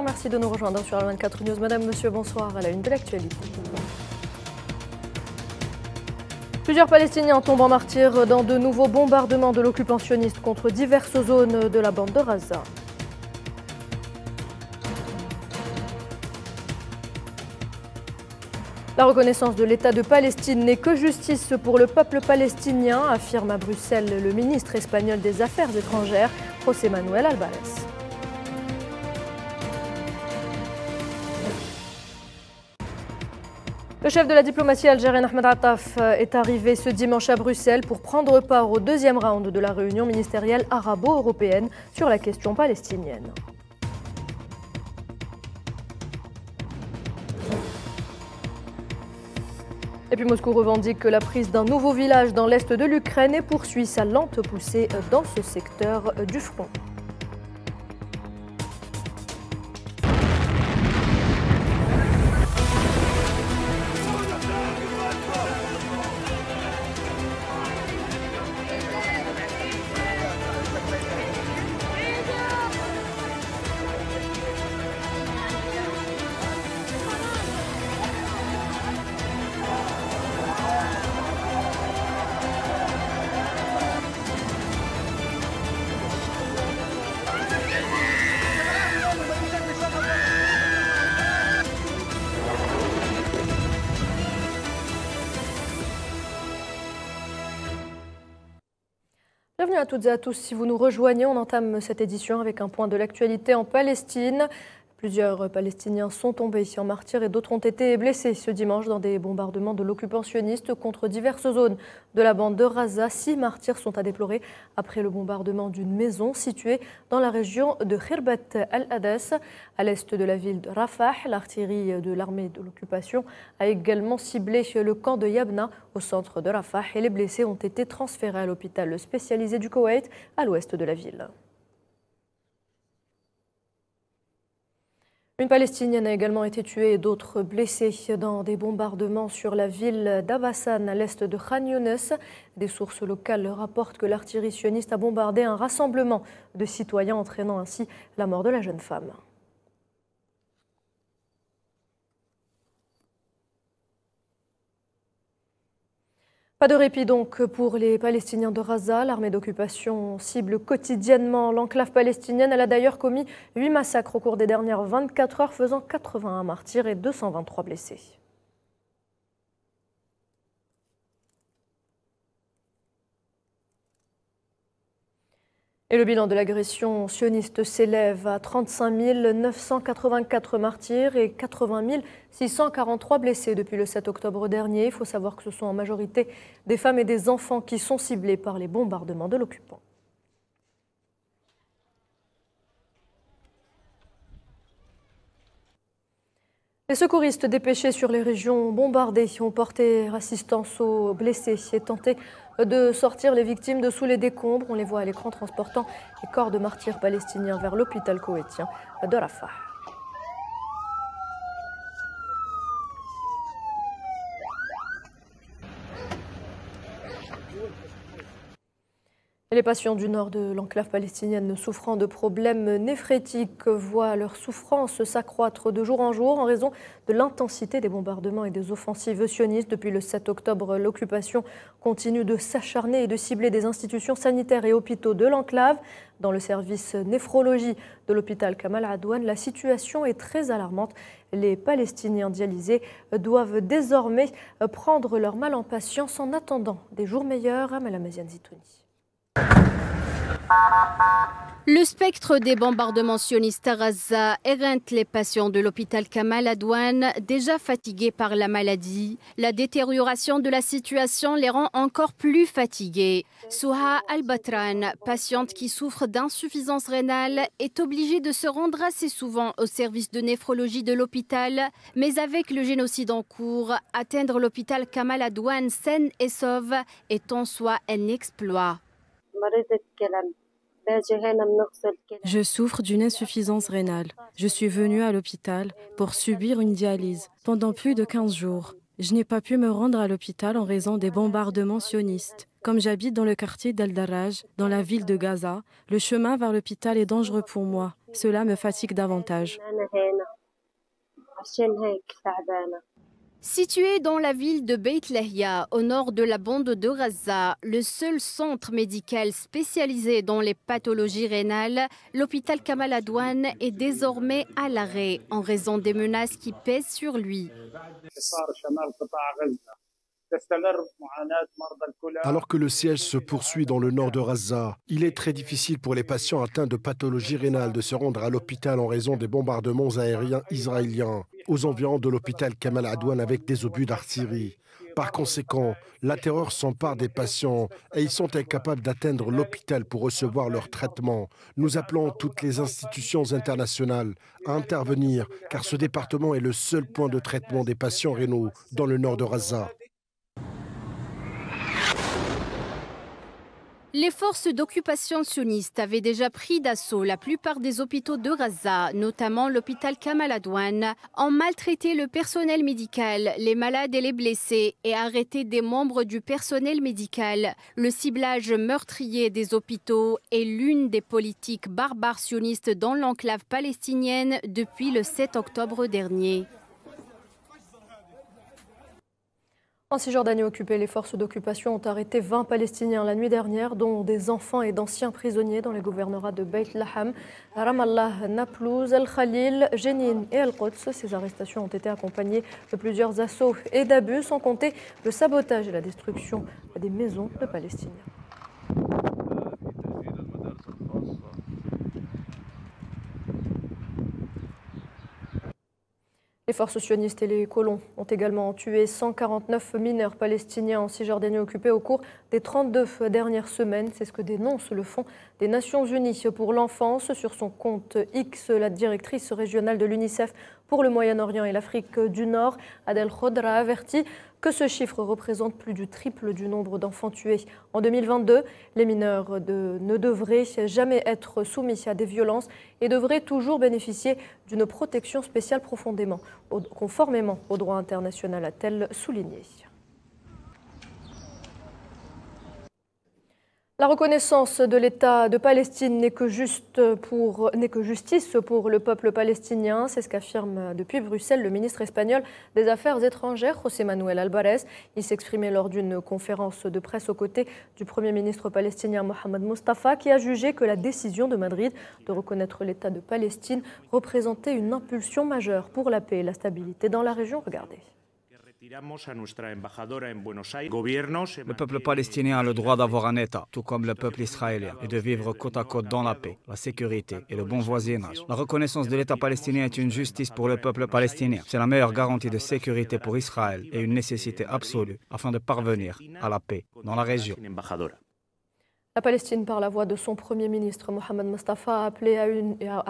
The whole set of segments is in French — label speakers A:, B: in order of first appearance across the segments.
A: Bonsoir, merci de nous rejoindre sur la 24 News. Madame, monsieur, bonsoir à la une de l'actualité. Plusieurs Palestiniens tombent en martyrs dans de nouveaux bombardements de l'occupationniste contre diverses zones de la bande de Gaza. La reconnaissance de l'État de Palestine n'est que justice pour le peuple palestinien, affirme à Bruxelles le ministre espagnol des Affaires étrangères, José Manuel Álvarez. Le chef de la diplomatie algérienne Ahmed Attaf est arrivé ce dimanche à Bruxelles pour prendre part au deuxième round de la réunion ministérielle arabo-européenne sur la question palestinienne. Et puis Moscou revendique la prise d'un nouveau village dans l'est de l'Ukraine et poursuit sa lente poussée dans ce secteur du front. Bienvenue à toutes et à tous. Si vous nous rejoignez, on entame cette édition avec un point de l'actualité en Palestine. Plusieurs Palestiniens sont tombés ici en martyrs et d'autres ont été blessés ce dimanche dans des bombardements de l'occupationniste contre diverses zones de la bande de Gaza. 6 martyrs sont à déplorer après le bombardement d'une maison située dans la région de Khirbat al-Hadas, à l'est de la ville de Rafah. L'artillerie de l'armée de l'occupation a également ciblé le camp de Yabna au centre de Rafah et les blessés ont été transférés à l'hôpital spécialisé du Koweït à l'ouest de la ville. Une Palestinienne a également été tuée et d'autres blessés dans des bombardements sur la ville d'Abassan à l'est de Khan Younes. Des sources locales rapportent que l'artillerie sioniste a bombardé un rassemblement de citoyens entraînant ainsi la mort de la jeune femme. Pas de répit donc pour les Palestiniens de Gaza. L'armée d'occupation cible quotidiennement l'enclave palestinienne. Elle a d'ailleurs commis 8 massacres au cours des dernières 24 heures, faisant 81 martyrs et 223 blessés. Et le bilan de l'agression sioniste s'élève à 35 984 martyrs et 80 643 blessés depuis le 7 octobre dernier. Il faut savoir que ce sont en majorité des femmes et des enfants qui sont ciblés par les bombardements de l'occupant. Les secouristes dépêchés sur les régions bombardées ont porté assistance aux blessés et tenté de sortir les victimes de sous les décombres. On les voit à l'écran transportant les corps de martyrs palestiniens vers l'hôpital koweïtien de Rafah. Les patients du nord de l'enclave palestinienne souffrant de problèmes néphrétiques voient leur souffrance s'accroître de jour en jour en raison de l'intensité des bombardements et des offensives sionistes. Depuis le 7 octobre, l'occupation continue de s'acharner et de cibler des institutions sanitaires et hôpitaux de l'enclave. Dans le service néphrologie de l'hôpital Kamal Adwan, la situation est très alarmante. Les Palestiniens dialysés doivent désormais prendre leur mal en patience en attendant des jours meilleurs. Amel Amazian Zitouni.
B: Le spectre des bombardements sionistes à Gaza éreinte les patients de l'hôpital Kamal Adwan, déjà fatigués par la maladie. La détérioration de la situation les rend encore plus fatigués. Souha Al-Batran, patiente qui souffre d'insuffisance rénale, est obligée de se rendre assez souvent au service de néphrologie de l'hôpital. Mais avec le génocide en cours, atteindre l'hôpital Kamal Adwan saine et sauve est en soi un exploit.
C: Je souffre d'une insuffisance rénale. Je suis venue à l'hôpital pour subir une dialyse pendant plus de 15 jours. Je n'ai pas pu me rendre à l'hôpital en raison des bombardements sionistes. Comme j'habite dans le quartier d'Al-Darraj, dans la ville de Gaza, le chemin vers l'hôpital est dangereux pour moi. Cela me fatigue davantage.
B: Situé dans la ville de Beit Lahia, au nord de la bande de Gaza, le seul centre médical spécialisé dans les pathologies rénales, l'hôpital Kamal Adwan est désormais à l'arrêt en raison des menaces qui pèsent sur lui.
D: Alors que le siège se poursuit dans le nord de Gaza, il est très difficile pour les patients atteints de pathologie rénale de se rendre à l'hôpital en raison des bombardements aériens israéliens aux environs de l'hôpital Kamal Adwan avec des obus d'artillerie. Par conséquent, la terreur s'empare des patients et ils sont incapables d'atteindre l'hôpital pour recevoir leur traitement. Nous appelons toutes les institutions internationales à intervenir car ce département est le seul point de traitement des patients rénaux dans le nord de Gaza.
B: Les forces d'occupation sionistes avaient déjà pris d'assaut la plupart des hôpitaux de Gaza, notamment l'hôpital Kamal Adwan, ont maltraité le personnel médical, les malades et les blessés et arrêté des membres du personnel médical. Le ciblage meurtrier des hôpitaux est l'une des politiques barbares sionistes dans l'enclave palestinienne depuis le 7 octobre dernier.
A: En Cisjordanie occupée, les forces d'occupation ont arrêté 20 Palestiniens la nuit dernière, dont des enfants et d'anciens prisonniers dans les gouvernorats de Beit Laham, Ramallah, Naplouse, El-Khalil, Jenin et El-Quds. Ces arrestations ont été accompagnées de plusieurs assauts et d'abus, sans compter le sabotage et la destruction des maisons de Palestiniens. Les forces sionistes et les colons ont également tué 149 mineurs palestiniens en Cisjordanie occupée au cours des 32 dernières semaines. C'est ce que dénonce le Fonds des Nations Unies pour l'enfance. Sur son compte X, la directrice régionale de l'UNICEF pour le Moyen-Orient et l'Afrique du Nord, Adel Khodra, a averti que ce chiffre représente plus du triple du nombre d'enfants tués. En 2022, les mineurs ne devraient jamais être soumis à des violences et devraient toujours bénéficier d'une protection spéciale conformément au droit international, a-t-elle souligné. La reconnaissance de l'État de Palestine n'est que justice pour le peuple palestinien. C'est ce qu'affirme depuis Bruxelles le ministre espagnol des Affaires étrangères, José Manuel Álvarez. Il s'exprimait lors d'une conférence de presse aux côtés du Premier ministre palestinien Mohamed Mustafa, qui a jugé que la décision de Madrid de reconnaître l'État de Palestine représentait une impulsion majeure pour la paix et la stabilité dans la région. Regardez.
E: Le peuple palestinien a le droit d'avoir un État, tout comme le peuple israélien, et de vivre côte à côte dans la paix, la sécurité et le bon voisinage. La reconnaissance de l'État palestinien est une justice pour le peuple palestinien. C'est la meilleure garantie de sécurité pour Israël et une nécessité absolue afin de parvenir à la paix dans la région.
A: La Palestine, par la voix de son Premier ministre, Mohamed Mustafa, a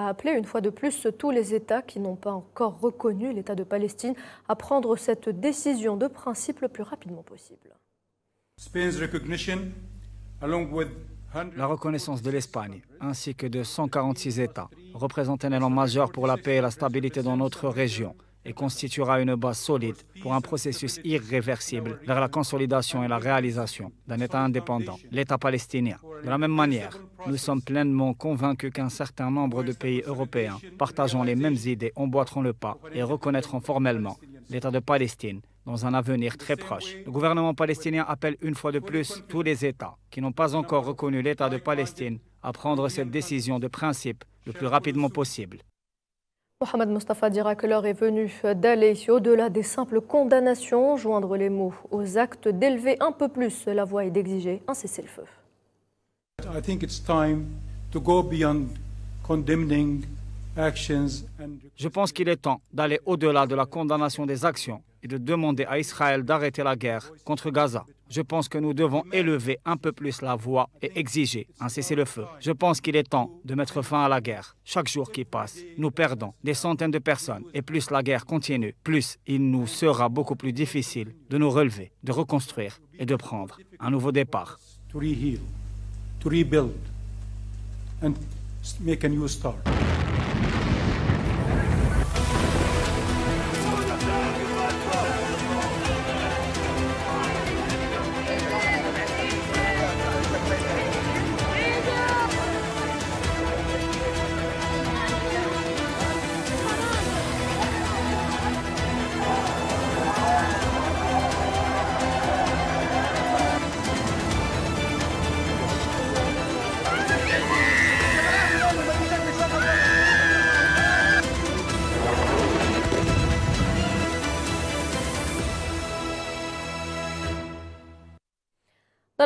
A: appelé une fois de plus tous les États qui n'ont pas encore reconnu l'État de Palestine à prendre cette décision de principe le plus rapidement possible.
E: La reconnaissance de l'Espagne, ainsi que de 146 États, représente un élan majeur pour la paix et la stabilité dans notre région et constituera une base solide pour un processus irréversible vers la consolidation et la réalisation d'un État indépendant, l'État palestinien. De la même manière, nous sommes pleinement convaincus qu'un certain nombre de pays européens partageant les mêmes idées emboîteront le pas et reconnaîtront formellement l'État de Palestine dans un avenir très proche. Le gouvernement palestinien appelle une fois de plus tous les États qui n'ont pas encore reconnu l'État de Palestine à prendre cette décision de principe le plus rapidement possible.
A: Mohamed Mustafa dira que l'heure est venue d'aller au-delà des simples condamnations, joindre les mots aux actes, d'élever un peu plus la voix et d'exiger un cessez-le-feu.
E: Je pense qu'il est temps d'aller au-delà de la condamnation des actions et de demander à Israël d'arrêter la guerre contre Gaza. Je pense que nous devons élever un peu plus la voix et exiger un cessez-le-feu. Je pense qu'il est temps de mettre fin à la guerre. Chaque jour qui passe, nous perdons des centaines de personnes. Et plus la guerre continue, plus il nous sera beaucoup plus difficile de nous relever, de reconstruire et de prendre un nouveau départ.
F: To reheal, to rebuild and make a new start.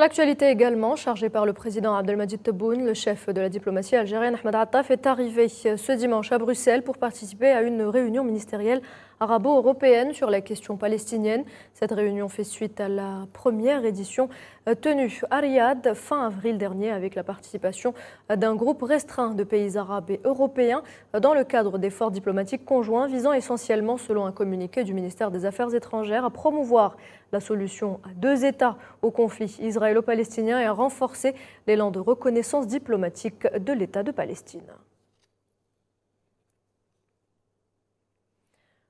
A: l'actualité également, chargé par le président Abdelmadjid Tebboune, le chef de la diplomatie algérienne Ahmed Attaf est arrivé ce dimanche à Bruxelles pour participer à une réunion ministérielle arabo-européenne sur la question palestinienne. Cette réunion fait suite à la première édition tenue à Riyad fin avril dernier avec la participation d'un groupe restreint de pays arabes et européens dans le cadre d'efforts diplomatiques conjoints visant essentiellement, selon un communiqué du ministère des Affaires étrangères, à promouvoir la solution à deux États au conflit israélo-palestinien et à renforcer l'élan de reconnaissance diplomatique de l'État de Palestine.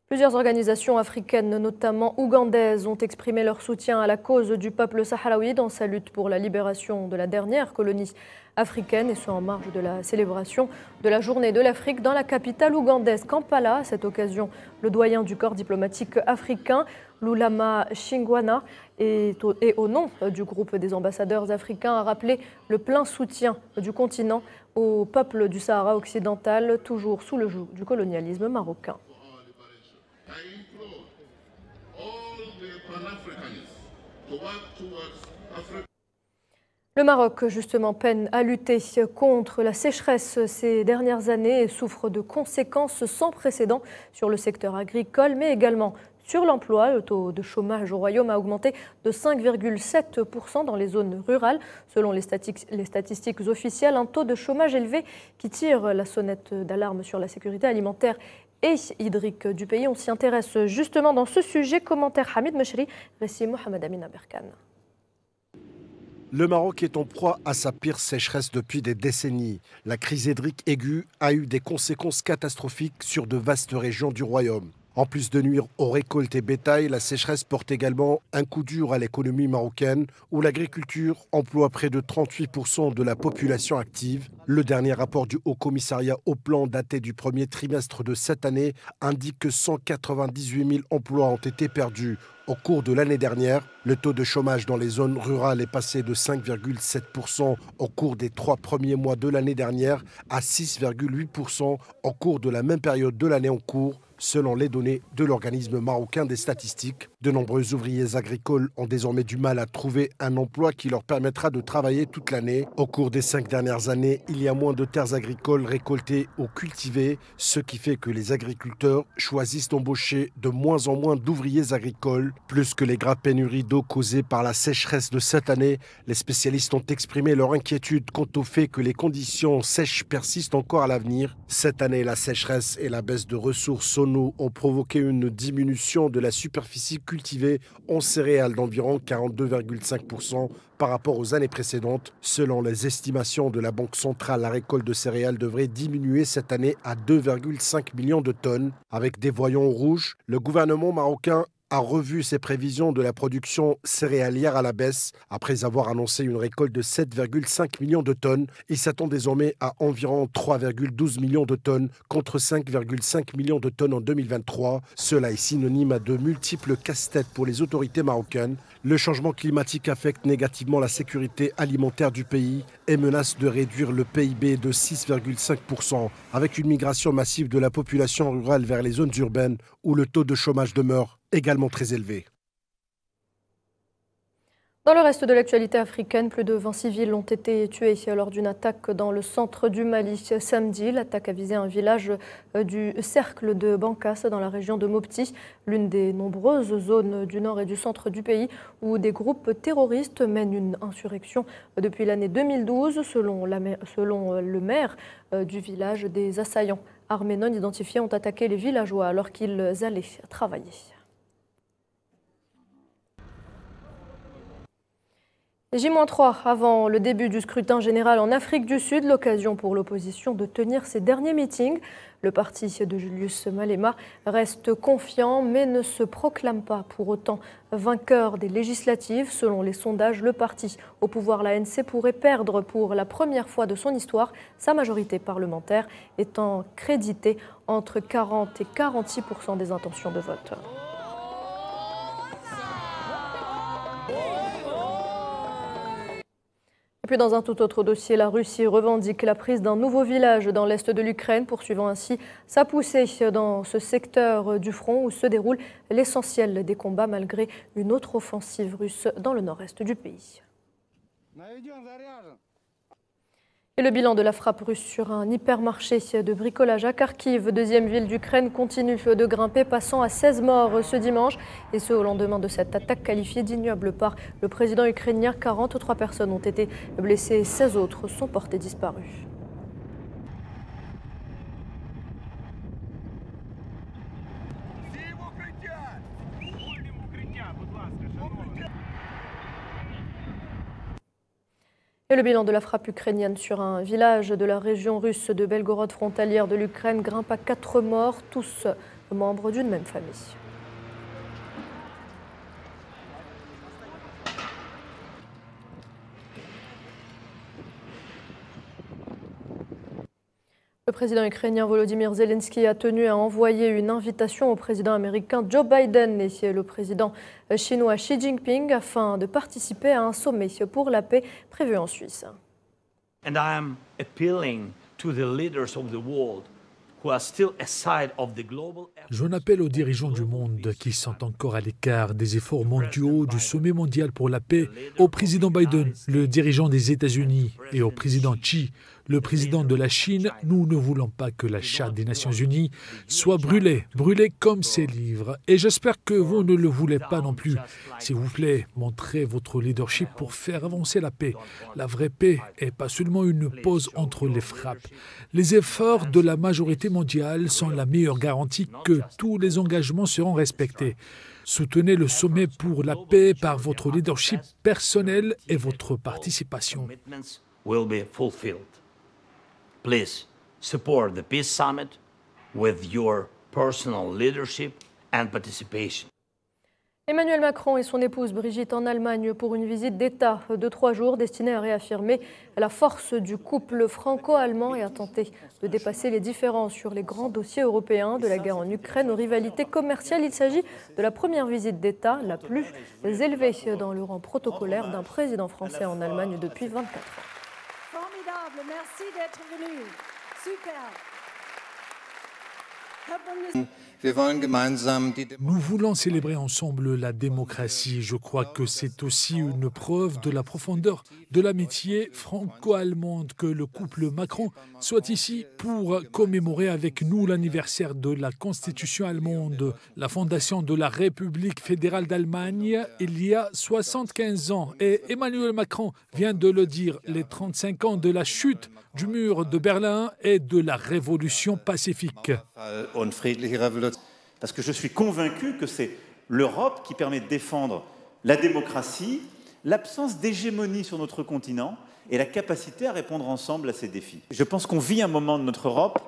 A: Plusieurs organisations africaines, notamment ougandaises, ont exprimé leur soutien à la cause du peuple sahraoui dans sa lutte pour la libération de la dernière colonie africaine, et ce en marge de la célébration de la journée de l'Afrique dans la capitale ougandaise Kampala. À cette occasion, le doyen du corps diplomatique africain, Lulama Shingwana, et au nom du groupe des ambassadeurs africains, a rappelé le plein soutien du continent au peuple du Sahara occidental, toujours sous le joug du colonialisme marocain. Le Maroc, justement, peine à lutter contre la sécheresse ces dernières années et souffre de conséquences sans précédent sur le secteur agricole, mais également sur l'emploi. Le taux de chômage au Royaume a augmenté de 5,7% dans les zones rurales. Selon les statistiques officielles, un taux de chômage élevé qui tire la sonnette d'alarme sur la sécurité alimentaire et hydrique du pays. On s'y intéresse justement dans ce sujet. Commentaire Hamid Meshri, récit Mohamed Amin Aberkan.
D: Le Maroc est en proie à sa pire sécheresse depuis des décennies. La crise hydrique aiguë a eu des conséquences catastrophiques sur de vastes régions du royaume. En plus de nuire aux récoltes et bétail, la sécheresse porte également un coup dur à l'économie marocaine, où l'agriculture emploie près de 38% de la population active. Le dernier rapport du Haut Commissariat au Plan daté du premier trimestre de cette année indique que 198 000 emplois ont été perdus. Au cours de l'année dernière, le taux de chômage dans les zones rurales est passé de 5,7% au cours des 3 premiers mois de l'année dernière à 6,8% au cours de la même période de l'année en cours, selon les données de l'organisme marocain des statistiques. De nombreux ouvriers agricoles ont désormais du mal à trouver un emploi qui leur permettra de travailler toute l'année. Au cours des 5 dernières années, il y a moins de terres agricoles récoltées ou cultivées, ce qui fait que les agriculteurs choisissent d'embaucher de moins en moins d'ouvriers agricoles. Plus que les graves pénuries d'eau causées par la sécheresse de cette année, les spécialistes ont exprimé leur inquiétude quant au fait que les conditions sèches persistent encore à l'avenir. Cette année, la sécheresse et la baisse de ressources en eau ont provoqué une diminution de la superficie cultivée en céréales d'environ 42,5% par rapport aux années précédentes. Selon les estimations de la Banque centrale, la récolte de céréales devrait diminuer cette année à 2,5 millions de tonnes. Avec des voyants rouges, le gouvernement marocain a revu ses prévisions de la production céréalière à la baisse. Après avoir annoncé une récolte de 7,5 millions de tonnes, il s'attend désormais à environ 3,12 millions de tonnes contre 5,5 millions de tonnes en 2023. Cela est synonyme de multiples casse-têtes pour les autorités marocaines. Le changement climatique affecte négativement la sécurité alimentaire du pays et menace de réduire le PIB de 6,5%, avec une migration massive de la population rurale vers les zones urbaines où le taux de chômage demeure également très élevé.
A: Dans le reste de l'actualité africaine, plus de 20 civils ont été tués lors d'une attaque dans le centre du Mali samedi. L'attaque a visé un village du cercle de Bankas dans la région de Mopti, l'une des nombreuses zones du nord et du centre du pays où des groupes terroristes mènent une insurrection depuis l'année 2012. Selon le maire du village, des assaillants armés non identifiés ont attaqué les villageois alors qu'ils allaient travailler. J-3 avant le début du scrutin général en Afrique du Sud, l'occasion pour l'opposition de tenir ses derniers meetings. Le parti de Julius Malema reste confiant mais ne se proclame pas pour autant vainqueur des législatives. Selon les sondages, le parti au pouvoir, l'ANC, pourrait perdre pour la première fois de son histoire, sa majorité parlementaire étant créditée entre 40 et 46% des intentions de vote. Et puis dans un tout autre dossier, la Russie revendique la prise d'un nouveau village dans l'est de l'Ukraine, poursuivant ainsi sa poussée dans ce secteur du front où se déroule l'essentiel des combats malgré une autre offensive russe dans le nord-est du pays. Et le bilan de la frappe russe sur un hypermarché de bricolage à Kharkiv, deuxième ville d'Ukraine, continue de grimper, passant à 16 morts ce dimanche. Et ce, au lendemain de cette attaque qualifiée d'ignoble par le président ukrainien. 43 personnes ont été blessées et 16 autres sont portées disparues. Et le bilan de la frappe ukrainienne sur un village de la région russe de Belgorod, frontalière de l'Ukraine, grimpe à 4 morts, tous membres d'une même famille. Le président ukrainien Volodymyr Zelensky a tenu à envoyer une invitation au président américain Joe Biden et le président chinois Xi Jinping afin de participer à un sommet pour la paix prévu en Suisse.
G: And I am appealing to the leaders of the world who are still aside of the global.
H: J'en appelle aux dirigeants du monde qui sont encore à l'écart des efforts mondiaux du sommet mondial pour la paix, au président Biden, le dirigeant des États-Unis, et au président Xi, le président de la Chine. Nous ne voulons pas que la Charte des Nations Unies soit brûlée comme ces livres. Et j'espère que vous ne le voulez pas non plus. S'il vous plaît, montrez votre leadership pour faire avancer la paix. La vraie paix et pas seulement une pause entre les frappes. Les efforts de la majorité mondiale sont la meilleure garantie que tous les engagements seront respectés. Soutenez le sommet pour la paix par votre leadership personnel et votre participation.
G: Will be fulfilled. Please support the Peace Summit with your personal leadership and participation.
A: Emmanuel Macron et son épouse Brigitte en Allemagne pour une visite d'État de 3 jours destinée à réaffirmer la force du couple franco-allemand et à tenter de dépasser les différences sur les grands dossiers européens, de la guerre en Ukraine aux rivalités commerciales. Il s'agit de la première visite d'État la plus élevée dans le rang protocolaire d'un président français en Allemagne depuis 24 ans.
I: Formidable, merci d'être venu. Super.
H: Nous voulons célébrer ensemble la démocratie. Je crois que c'est aussi une preuve de la profondeur de l'amitié franco-allemande que le couple Macron soit ici pour commémorer avec nous l'anniversaire de la Constitution allemande, la fondation de la République fédérale d'Allemagne il y a 75 ans. Et Emmanuel Macron vient de le dire, les 35 ans de la chute du mur de Berlin et de la révolution pacifique.
J: Parce que je suis convaincu que c'est l'Europe qui permet de défendre la démocratie, l'absence d'hégémonie sur notre continent et la capacité à répondre ensemble à ces défis. Je pense qu'on vit un moment de notre Europe,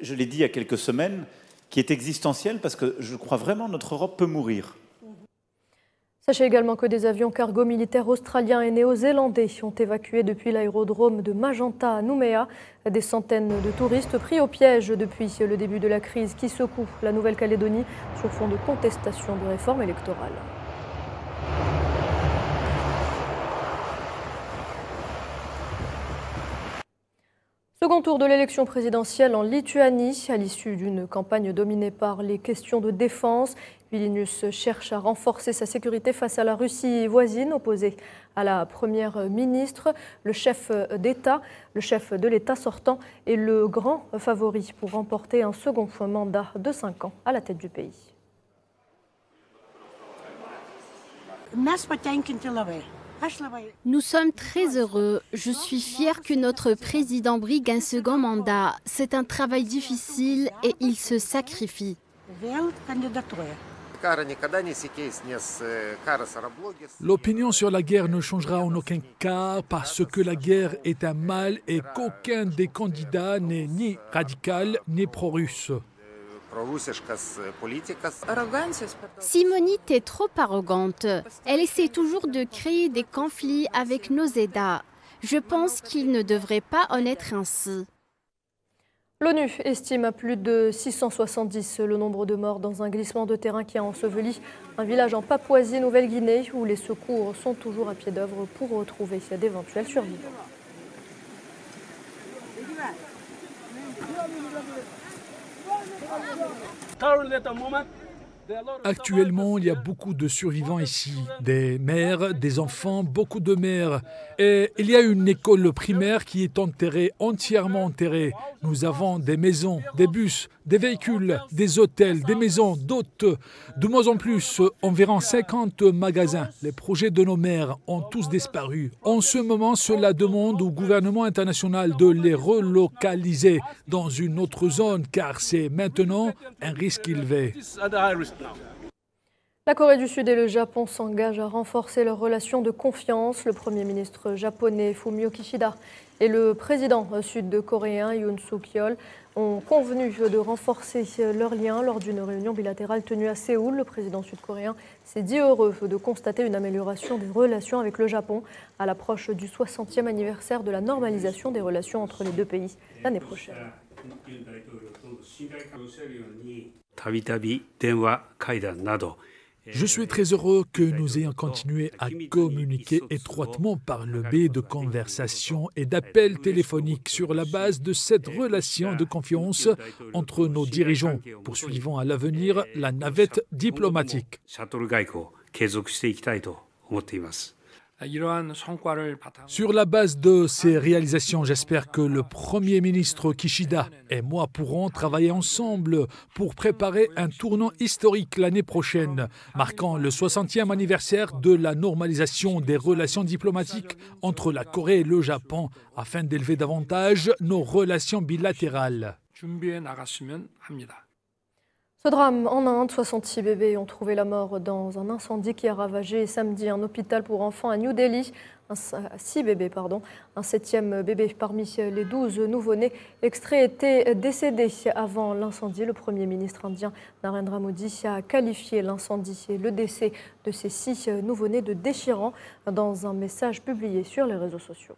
J: je l'ai dit il y a quelques semaines, qui est existentiel parce que je crois vraiment que notre Europe peut mourir.
A: Sachez également que des avions cargo militaires australiens et néo-zélandais ont évacué depuis l'aérodrome de Magenta à Nouméa des centaines de touristes pris au piège depuis le début de la crise qui secoue la Nouvelle-Calédonie sur fond de contestation de réforme électorale. Second tour de l'élection présidentielle en Lituanie, à l'issue d'une campagne dominée par les questions de défense. Vilnius cherche à renforcer sa sécurité face à la Russie voisine, opposée à la première ministre. Le chef de l'État sortant est le grand favori pour remporter un second mandat de 5 ans à la tête du pays.
B: Nous sommes très heureux. Je suis fière que notre président brigue un second mandat. C'est un travail difficile et il se sacrifie.
H: L'opinion sur la guerre ne changera en aucun cas parce que la guerre est un mal et qu'aucun des candidats n'est ni radical ni pro-russe.
B: Simonite est trop arrogante. Elle essaie toujours de créer des conflits avec nos États. Je pense qu'il ne devrait pas en être ainsi.
A: L'ONU estime à plus de 670 le nombre de morts dans un glissement de terrain qui a enseveli un village en Papouasie-Nouvelle-Guinée où les secours sont toujours à pied d'œuvre pour retrouver d'éventuels survivants.
K: Currently at the moment,
H: Actuellement, il y a beaucoup de survivants ici, des mères, des enfants, beaucoup de mères. Et il y a une école primaire qui est enterrée, entièrement enterrée. Nous avons des maisons, des bus, des véhicules, des hôtels, des maisons, d'autres. De moins en plus, environ 50 magasins. Les projets de nos mères ont tous disparu. En ce moment, cela demande au gouvernement international de les relocaliser dans une autre zone, car c'est maintenant un risque élevé.
A: La Corée du Sud et le Japon s'engagent à renforcer leurs relations de confiance. Le Premier ministre japonais Fumio Kishida et le président sud-coréen Yoon Suk-yeol ont convenu de renforcer leurs liens lors d'une réunion bilatérale tenue à Séoul. Le président sud-coréen s'est dit heureux de constater une amélioration des relations avec le Japon à l'approche du 60e anniversaire de la normalisation des relations entre les deux pays l'année prochaine.
H: Je suis très heureux que nous ayons continué à communiquer étroitement par le biais de conversations et d'appels téléphoniques sur la base de cette relation de confiance entre nos dirigeants, poursuivant à l'avenir la navette diplomatique. Sur la base de ces réalisations, j'espère que le Premier ministre Kishida et moi pourrons travailler ensemble pour préparer un tournant historique l'année prochaine, marquant le 60e anniversaire de la normalisation des relations diplomatiques entre la Corée et le Japon, afin d'élever davantage nos relations bilatérales.
A: Ce drame en Inde, 66 bébés ont trouvé la mort dans un incendie qui a ravagé samedi un hôpital pour enfants à New Delhi. 6 bébés, pardon. Un 7e bébé parmi les 12 nouveau-nés extraits était décédé avant l'incendie. Le Premier ministre indien Narendra Modi a qualifié l'incendie et le décès de ces 6 nouveau-nés de déchirants dans un message publié sur les réseaux sociaux.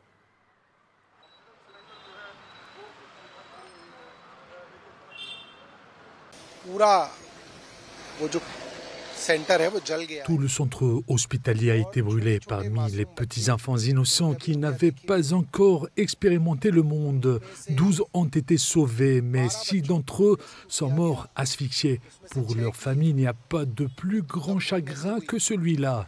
H: Tout le centre hospitalier a été brûlé parmi les petits enfants innocents qui n'avaient pas encore expérimenté le monde. 12 ont été sauvés, mais 6 d'entre eux sont morts asphyxiés. Pour leur famille, il n'y a pas de plus grand chagrin que celui-là.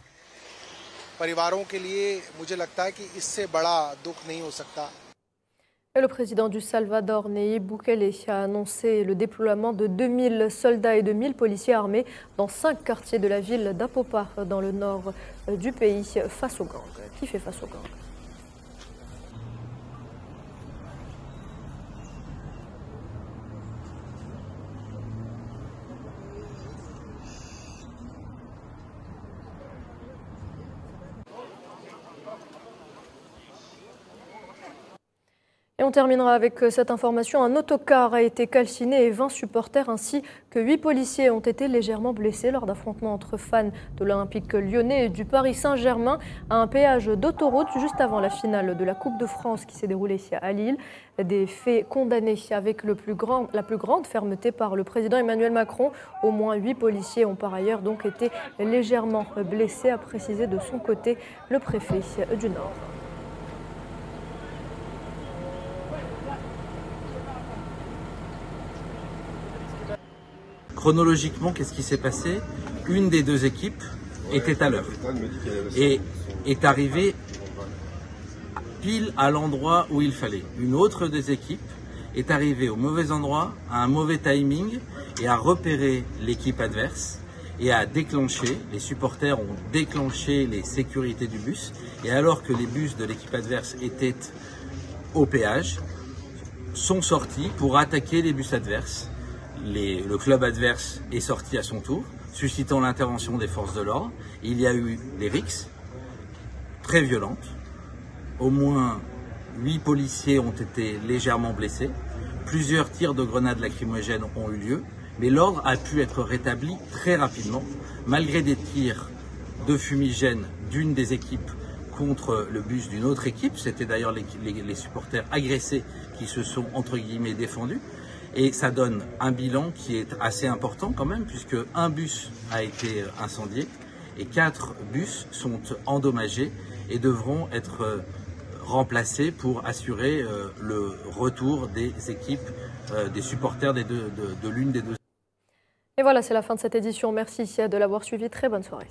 A: Et le président du Salvador, Nayib Bukele, a annoncé le déploiement de 2000 soldats et de 1000 policiers armés dans 5 quartiers de la ville d'Apopa, dans le nord du pays, face aux gangs. Qui fait face aux gangs ? Et on terminera avec cette information. Un autocar a été calciné et 20 supporters ainsi que 8 policiers ont été légèrement blessés lors d'affrontements entre fans de l'Olympique lyonnais et du Paris Saint-Germain à un péage d'autoroute juste avant la finale de la Coupe de France qui s'est déroulée à Lille. Des faits condamnés avec la plus grande fermeté par le président Emmanuel Macron. Au moins 8 policiers ont par ailleurs donc été légèrement blessés, a précisé de son côté le préfet du Nord.
K: Chronologiquement, qu'est-ce qui s'est passé? Une des deux équipes était à l'heure et est arrivée pile à l'endroit où il fallait. Une autre des équipes est arrivée au mauvais endroit, à un mauvais timing, et a repéré l'équipe adverse et a déclenché, les supporters ont déclenché les sécurités du bus, et alors que les bus de l'équipe adverse étaient au péage, sont sortis pour attaquer les bus adverses. Le club adverse est sorti à son tour, suscitant l'intervention des forces de l'ordre. Il y a eu des rixes très violentes. Au moins 8 policiers ont été légèrement blessés. Plusieurs tirs de grenades lacrymogènes ont eu lieu, mais l'ordre a pu être rétabli très rapidement, malgré des tirs de fumigène d'une des équipes contre le bus d'une autre équipe. C'était d'ailleurs les supporters agressés qui se sont, entre guillemets, défendus. Et ça donne un bilan qui est assez important quand même, puisque un bus a été incendié et 4 bus sont endommagés et devront être remplacés pour assurer le retour des équipes, des supporters de l'une des deux.
A: Et voilà, c'est la fin de cette édition. Merci de l'avoir suivi. Très bonne soirée.